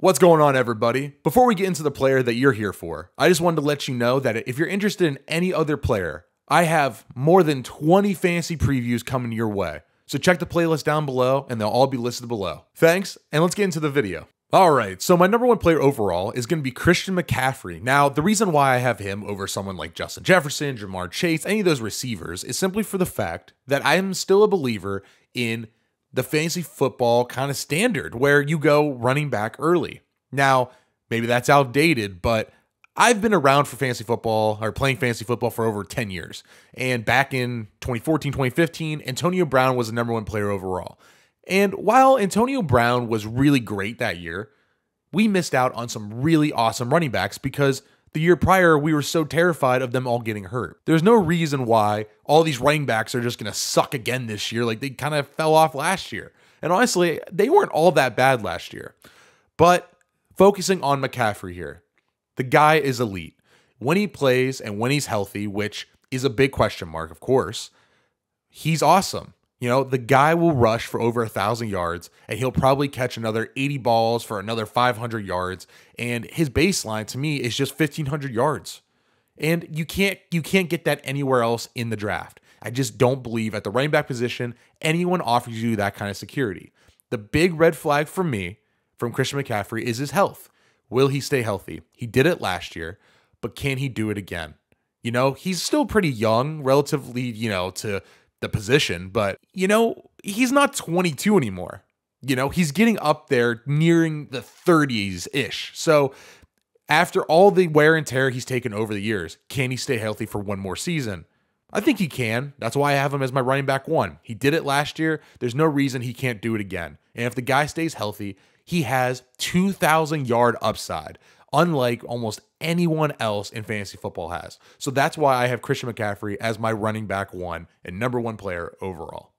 What's going on, everybody? Before we get into the player that you're here for, I just wanted to let you know that if you're interested in any other player, I have more than 20 fantasy previews coming your way. So check the playlist down below and they'll all be listed below. Thanks, and let's get into the video. Alright, so my number one player overall is going to be Christian McCaffrey. Now, the reason why I have him over someone like Justin Jefferson, Jamar Chase, any of those receivers is simply for the fact that I am still a believer in the fantasy football kind of standard where you go running back early. Now, maybe that's outdated, but I've been around for fantasy football or playing fantasy football for over 10 years. And back in 2014, 2015, Antonio Brown was the number one player overall. And while Antonio Brown was really great that year, we missed out on some really awesome running backs because the year prior, we were so terrified of them all getting hurt. There's no reason why all these running backs are just going to suck again this year like they kind of fell off last year. And honestly, they weren't all that bad last year. But focusing on McCaffrey here, the guy is elite. When he plays and when he's healthy, which is a big question mark, of course, he's awesome. You know, the guy will rush for over 1,000 yards and he'll probably catch another 80 balls for another 500 yards. And his baseline to me is just 1,500 yards. And you can't get that anywhere else in the draft. I just don't believe at the running back position, anyone offers you that kind of security. The big red flag for me from Christian McCaffrey is his health. Will he stay healthy? He did it last year, but can he do it again? You know, he's still pretty young relatively, to the position, but he's not 22 anymore. He's getting up there nearing the 30s-ish. So after all the wear and tear he's taken over the years, can he stay healthy for one more season? I think he can. That's why I have him as my running back one. He did it last year. There's no reason he can't do it again. And if the guy stays healthy, he has 2,000 yard upside, unlike almost anyone else in fantasy football has. So that's why I have Christian McCaffrey as my running back one and number one player overall.